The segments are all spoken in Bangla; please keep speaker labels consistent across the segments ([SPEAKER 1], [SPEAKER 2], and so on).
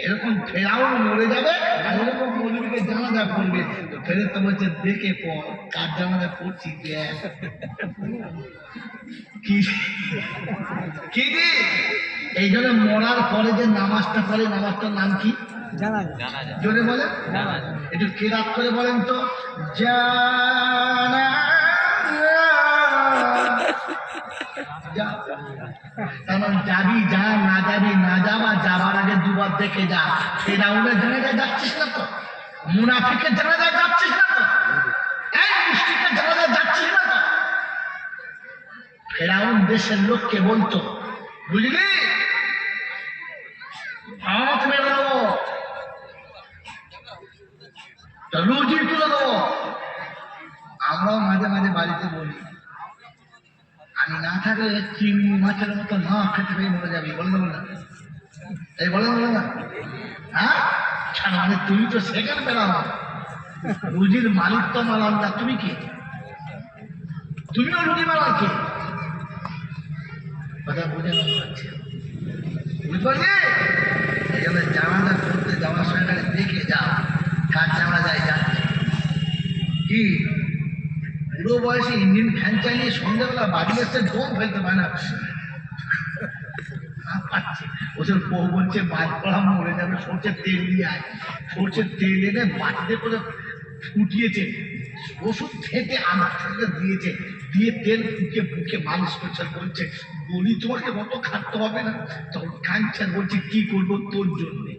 [SPEAKER 1] এরকম ফেরাউন মরে যাবে আর এরকম মৌলবীকে জানাজা করবে। তো ফেরেশতা বলছে দেখে পর কার জানাজা করছি কি কি দি এই জন্য মরার পরে যে নামাজটা পড়ে নামাজটার নাম কি? জানাজা। জোরে বলেন একটু কেরাত করে বলেন তো। যাবি যা, না যাবি না যাবা, যাবার আগে দুবার দেখে যা। ফেরাউনের জানাজায় যাচ্ছিস না তো? মুনাফিকের জানাজায় যাচ্ছিস না তো? এই মুশরিকের জানাজায় যাচ্ছিস না তো? ফেরাউন দেশের লোককে বলতো, বুঝলি হাত মেরে দেবো, রুজি তুলে দেবো। আমরাও মাঝে মাঝে বাড়িতে বলি, আমি না থাকলে চিংড়ি মাছের মতো না খেতে পেয়ে মরে যাবি। বললো না এই বলে না হ্যাঁ, মানে তুমি তো সেকেন্ড পেলাম, রুজির মালিক তো মালাম না, তুমি কি? তুমিও রুজি মালা কে? কথা বোঝানো হচ্ছে, বুঝতে পারছি। এই জন্য জানাজা করতে যাওয়ার সময় দেখে যাও কার জানাজায় যাচ্ছে। কি বুড়ো বয়সে ইঞ্জিন ফ্যান চালিয়ে সন্ধ্যাবেলা বাড়ি এসে দম ফেলতে পারে না, ওদের বউ বলছে বাদ পড়া মরে যাবে, সরষের তেল দিয়ে আয়। সরষের তেল এনে বাড়িতে করে ফুটিয়েছে, ওষুধ খেতে আমার থেকে দিয়েছে, দিয়ে তেল ফুটিয়ে বুকে মালিশ করছে, বলছে বলি তোমাকে মতো খাটতে হবে না। তখন কাঁদছে, বলছে কি করবো তোর জন্যে।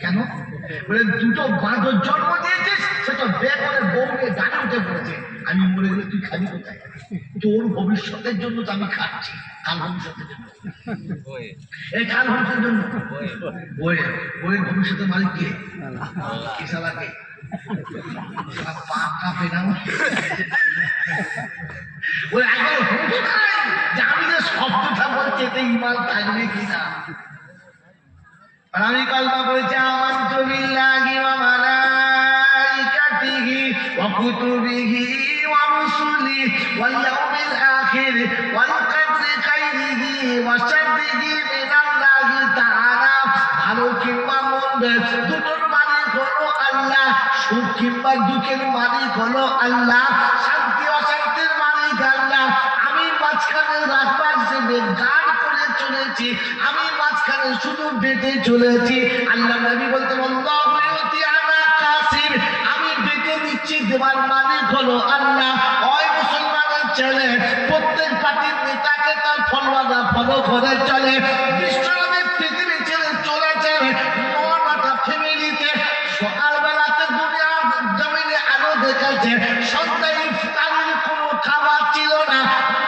[SPEAKER 1] কেন? বলে দুটো বাঁধর জন্ম দিয়েছিস, সে তো বে করে বউকে ডানে উঠে পড়েছে, আমি মরে গেলে তুই খাবি কোথায়? তোর ভবিষ্যতের জন্য তো আমি খাচ্ছি, কাল ভবিষ্যতের জন্য। এই কাল ভবিষ্যতের জন্য বইয়ের ভবিষ্যতের মালিক কে? কিসালাকে পা কাঁপে না ওই একবার যে আমি যে শব্দটা বলছি এতে ইমান থাকবে কিনা। আর আমি কল্পনা করেছি আমানতু বিল্লাহি ওয়া মালাইকাতিহি ওয়া কুতুবিহি ওয়া রুসুলিহি ওয়াল ইয়াউমিল আখির ওয়াল কদরি খাইরিহি ওয়া শাররিহি মিনাল্লাহি তাআলা। ভালো কিংবা মন্দ দুটোর মালিক হলো আল্লাহ, সুখ কিংবা দুঃখের মালিক হলো আল্লাহ, শান্তি অশান্তির মালিক আল্লাহ। আমি মাঝখানে রাখবার হিসেবে গান করে চলেছি, আমি মাঝখানে শুধু বেঁধে চলেছি। আল্লাহ নবী বলতে আমি বেঁধে দিচ্ছি, দেওয়ার মালিক হলো আল্লাহ। ওই মুসলমানের ছেলে প্রত্যেক পার্টির নেতাকে তার ফলোয়াররা ফলো করে চলে। বিশ্বনবী পৃথিবী ছেড়ে চলেছে 9টা ফ্যামিলিতে। সকালবেলাতে দুনিয়ার জমিনে আলো দেখেছে, সন্ধ্যায় ইফতারের কোনো খাবার ছিল না,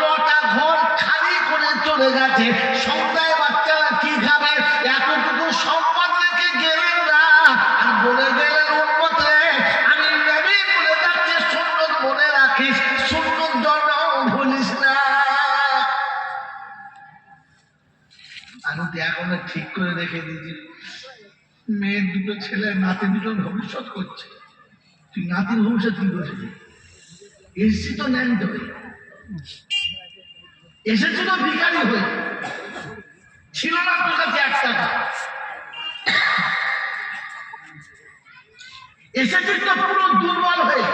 [SPEAKER 1] 9টা ঘর খালি করে চলে গেছে। সন্ধ্যায় বাচ্চারা কি খাবে? এতটুকু সম্পদ রেখে গেলেন না আর বলে গেলেন উম্মতে আমি নবী বলে যাচ্ছে সুন্নত মনে রাখিস, সুন্নত জন্য ভুলিস না। আমি তো এখনো ঠিক করে রেখে দিয়েছি, মেয়ের দুটো ছেলে নাতি দুটো ভবিষ্যৎ করছে, তুই নাতির ভবিষ্যৎ কি করছিস? এসছি তো ন্যান্ত হয়ে, এসেছি তো ভিখারি হয়ে, ছিল না তোর কাছে 1 টাকা, এসেছিস তো পুরো দুর্বল হয়ে।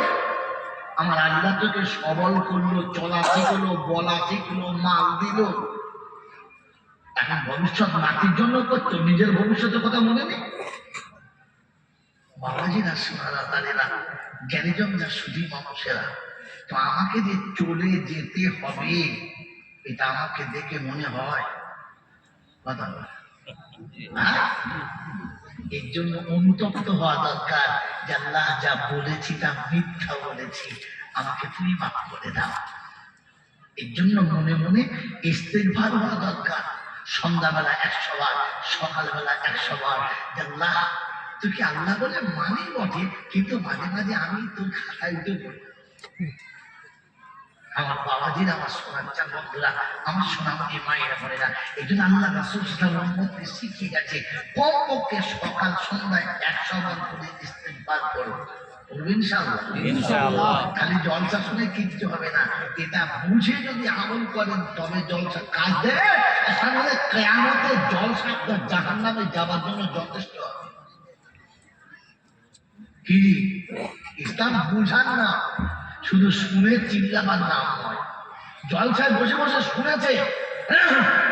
[SPEAKER 1] আমার আল্লাহ তোকে সবল করলো, চলা শিখলো, বলা শিখলো, মাল দিল। এখন ভবিষ্যৎ নাতির জন্য করতো, নিজের ভবিষ্যতের কথা মনে নেই। বাবাজিরা সোনারা দাঁড়েরা জ্ঞানীজন যা শুধু মানুষেরা, তো আমাকে যে চলে যেতে হবে এটা আমাকে দেখে মনে হয় কথা বলে। এর জন্য অনুতপ্ত হওয়া দরকার যে আল্লাহ যা বলেছি তা মিথ্যা বলেছি, আমাকে তুমি মাফ করে দাও। এর জন্য মনে মনে ইস্তেগফার হওয়া দরকার। সন্ধ্যাবেলা 100 বার, সকালবেলা 100 বার। আল্লাহ তুই কি আল্লাহ বলে মানি বটে, কিন্তু মাঝে মাঝে আমি তোর খাতায় উঠে পড়ি। আমার বাবাজির, আমার সোনার চার বন্ধুরা, আমার সোনামণি মায়েরা বোনেরা, এই জন্য আল্লাহ রাসূল সাল্লাল্লাহু আলাইহি ওয়াসাল্লাম শিখিয়ে গেছে কমপক্ষে সকাল সন্ধ্যায় 100 বার করে ইস্তেগফার করো। ইনশাআল্লাহ। খালি জলসা শুনে কিচ্ছু হবে না, এটা বুঝে যদি আমল করেন তবে জলসা কাজ দেবে। তাহলে কিয়ামতে জলসা জাহান্নামে যাবার জন্য যথেষ্ট হবে। কি ইসলাম বুঝার না, শুধু শুনে চিল্লাবার নাম নয়। জলসায় বসে বসে শুনেছে,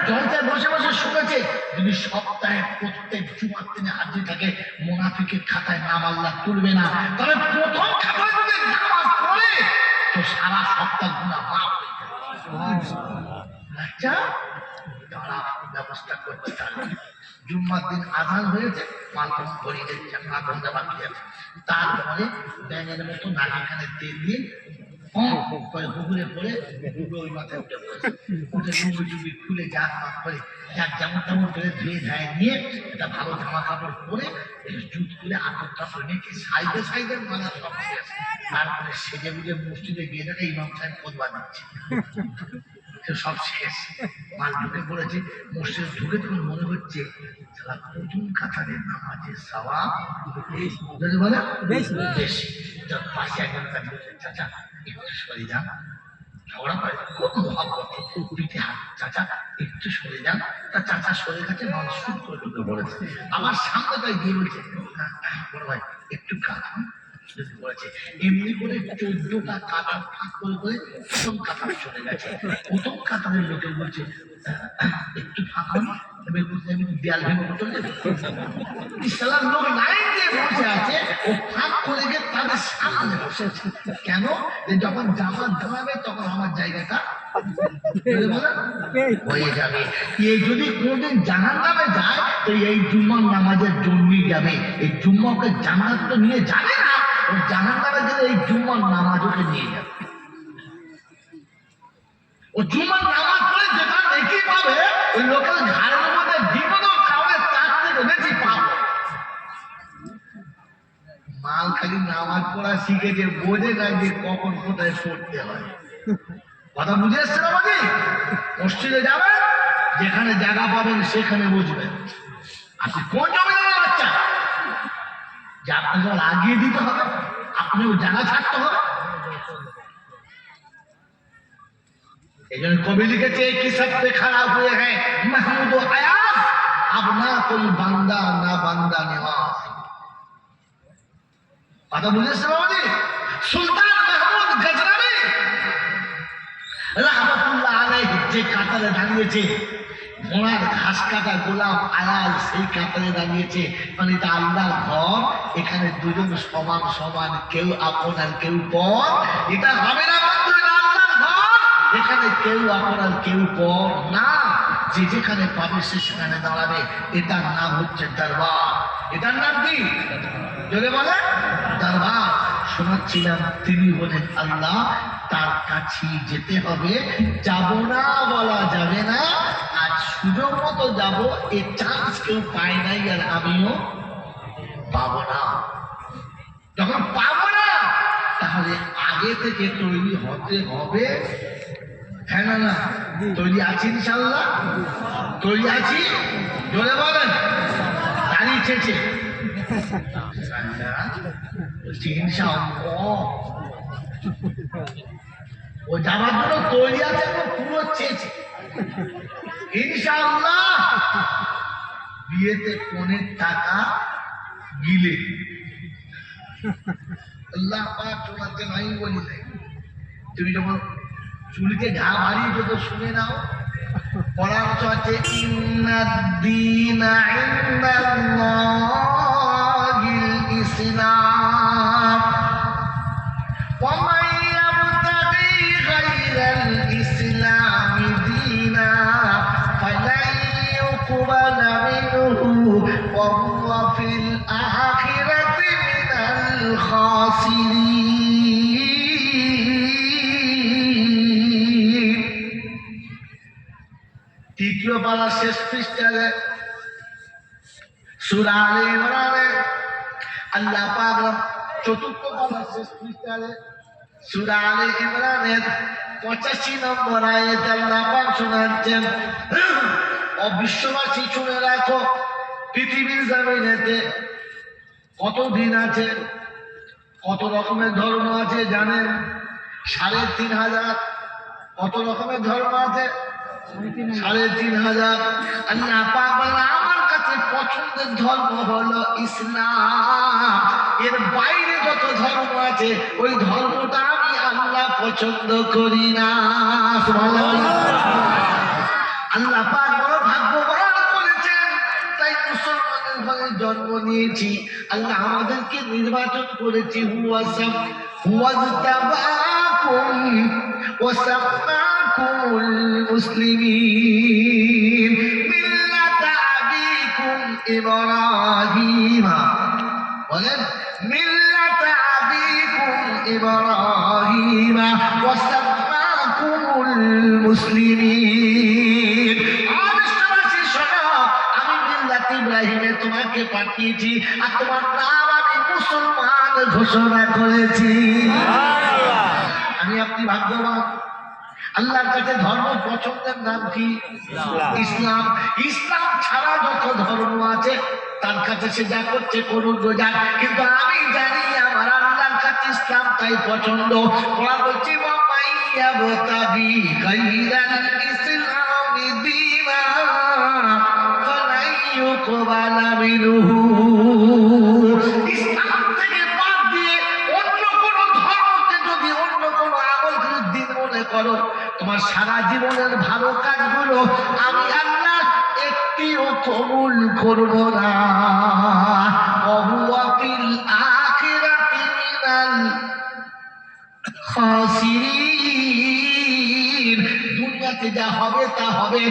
[SPEAKER 1] জলসায় বসে বসে শুনেছে, যদি সপ্তাহে প্রত্যেক জুমার দিনে হাজির থাকে, মুনাফিকের খাতায় নাম আল্লাহ তুলবে না। তবে প্রথম খাতায় যদি নামাজ পড়ে তো সারা সপ্তাহ গুনাহ মাফ হয়ে যাবে। আচ্ছা তারা ব্যবস্থা করতে পারে। জুম্মার দিন আজান হয়েছে, মালকম ভরিয়ে দিচ্ছে, মালকম দেওয়া বাকি আছে। তারপরে ব্যাঙের মতো নাকিখানে তেল দিয়ে পুকুরে পড়ে ওই মাথায় উঠে পড়েছে, উঠে লুঙ্গি টুঙ্গি খুলে যাক মাক করে যাক যেমন তেমন করে ধুয়ে ধায় নিয়ে একটা ভালো জামা কাপড় পরে জুত করে আটক টাপড় নিয়ে সাইডে সাইডে মালা সব ঠিক আছে। তারপরে সেজে বুঝে মসজিদে গিয়ে দেখে ইমাম সাহেব খোদবা দিচ্ছে, সব শেষ, মাল ঢুকে পড়েছে। মসজিদে ঢুকে তখন মনে হচ্ছে প্রথম কাতারের নামাজের সওয়াব বলে বেশি। পাশে একজন চাচা একটু সরে যান, ঝগড়া করে কত মহাব্বত, পিঠে হাত, চাচা একটু সরে যান। তা চাচা সরে গেছে, মানুষ শুট করে ঢুকে পড়েছে। আমার সামনেটাই গিয়ে বলছে বড় ভাই একটু কাঁদান বলেছে। এমনি করে 14টা কাতার ফাঁক করে করে প্রথম কাতারে চলে গেছে। প্রথম কাতারের লোকে বলছে একটু ফাঁকা দেয়াল ভেঙে চলে ইসলাম লোক লাইন দিয়ে বসে আছে, ও ফাঁক করে গিয়ে তাদের সামনে বসেছে। কেন? যখন জামাত দাঁড়াবে তখন আমার জায়গাটা হয়ে যাবে। এই যদি কোনদিন জাহান্নামে যায় তো এই জুম্মার নামাজের জন্যই যাবে। এই জুম্মাকে জান্নাত তো নিয়ে যাবে না, ও জাহান্নামে গেলে এই জুম্মার নামাজ ওকে নিয়ে যাবে। ও জুম্মার নামাজ পড়ে যেটা নেকি পাবে, ওই লোকের ঘাড়ের মধ্যে বিপদও খাবে তার থেকে বেশি পাবে। মাল খালি নামাজ পড়া শিখেছে, বোঝে না যে কখন কোথায় পড়তে হয়। কথা বুঝে এসছেন আমাকে? মসজিদে যাবেন, যেখানে জায়গা পাবেন সেখানে বসবেন। আপনি কোন জমিদারের বাচ্চা যে আপনাকে লাগিয়ে দিতে হবে, আপনিও জায়গা ছাড়তে হবে। এই জন্য কবি লিখেছে কি সবতে খারাপ হয়ে হ্যাঁ মাহমুদ ও আয়াস আব না কোই বান্দা না বান্দা নেওয়াজ। কথা বুঝেছেন আমাকে? সুলতান মাহমুদ গজনবী রাহমাতুল্লাহ আলাইহি যে কাতারে দাঁড়িয়েছে, ঘোড়ার ঘাস কাটা গোলাম আয়াল সেই কাতারে দাঁড়িয়েছে। মানে এটা আল্লাহর ঘর, এখানে দুজন সমান সমান, কেউ আপন আর কেউ পর। এটা হবে না বন্ধু, এটা আল্লাহর ঘর, এখানে কেউ আপন আর কেউ পর না। যে যেখানে পাবে সে সেখানে দাঁড়াবে। এটার নাম হচ্ছে দরবার। এটার নাম কি? যদি বলে দরবার। শোনাচ্ছিলাম তিনি বলেন আল্লাহ, তার কাছে যেতে হবে, যাব না বলা যাবে না। আজ সুযোগ মতো যাবো, এই চান্স কেউ পায় নাই আর আমিও পাবো না। যখন পাবো না তাহলে আগে থেকে তৈরি হতে হবে। হ্যাঁ না না তৈরি আছি ইনশাল্লাহ? তৈরি আছি? জোরে বলেন। দাঁড়িয়েছে ও যাওয়ার জন্য তৈরি আছে, পুরো চেয়েছে ইনশাআল্লাহ। বিয়েতে কনের টাকা গিলে আল্লাহ পাক তোমাকে নাই বলি নাই। তুমি যখন চুলিতে ঘা মারিয়ে যত শুনে নাও, পরামর্শ আছে ইন্নাদ-দীনা ইনদাল্লাহিল ইসলাম ওয়া মান ইয়াবতাগি গায়রাল ইসলামি দীনা ফালান ইউকবালা মিনহু ওয়া হুয়া ফিল আখিরাতি মিনাল খাসিরিন। তৃতীয় পারা শেষ পৃষ্ঠাতে সূরা আলে ইমরানে আল্লাহ পাক, চতুর্থ পারা শেষ পৃষ্ঠাতে সূরা আলে ইমরানের 85 নম্বর আয়াতে আল্লাহ পাক শোনাচ্ছেন, ও বিশ্ববাসী শুনে রাখো, পৃথিবীর জমিনেতে কত দিন আছে, কত রকমের ধর্ম আছে জানেন? ৩,৫০০। কত রকমের ধর্ম আছে? ৩,৫০০। আল্লাহ পাক বলেন আমার কাছে পছন্দের ধর্ম হলো ইসলাম। এর বাইরে ধর্ম আছে ওই ধর্মটা আমি আল্লাহ পছন্দ করি না। আল্লাহ পাক বড় ভাগ্যবান করেছেন, তাই মুসলমানের ঘরে জন্ম নিয়েছি। আল্লাহ আমাদেরকে নির্বাচন করেছি। হুয়াজতাবাকুম ওয়াসাম্মাকুমুল মুসলিমিন মিল্লাতা আবিকুম ইব্রাহিম। বলেন মিল্লাতা আবিকুম ইব্রাহিম ওয়াসাম্মাকুমুল মুসলিমিন। বিশ্ববাসী শোনো, আমি মিল্লাত ইব্রাহিমে তোমাকে পাঠিয়েছি আর তোমার নাম আমি মুসলমান ঘোষণা করেছি। আমি আপনি ভাগ্যবান। আল্লাহর কাছে ধর্ম পছন্দের নাম কি? ইসলাম। ইসলাম ছাড়া যত ধর্ম আছে তার কাছে সে যা করছে করুন বোঝা, কিন্তু আমি জানি আমার আল্লাহর কাছে ইসলামটাই পছন্দ। ওরা বলছি বাবাইয়াবতাবি গায়রাল ইসলামি দীনা ফালাই ইউকবালা মিনহু। ইসলাম থেকে বাদ দিয়ে অন্য কোন ধর্মকে যদি অন্য কোন আমলকে দিন মনে করো, তোমার সারা জীবনের ভালো কাজগুলো আমি আল্লাহ একটিও কবুল করব না। ওয়া ফিল আখিরাতি মিনাল খাসিরিন। দুনিয়াতে যা হবে তা হবে,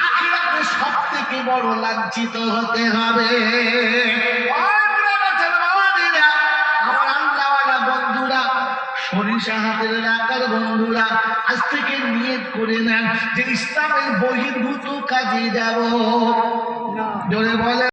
[SPEAKER 1] আখিরাতে সবথেকে বড় লাঞ্ছিত হতে হবে। আমার আল্লাহওয়ালা বন্ধুরা, সরিষা হাতের রাখার বন্ধুরা, আজ থেকে নিয়ত করে নেন যে ইসলামের বহির্ভূত কাজে যাব। জোরে বলে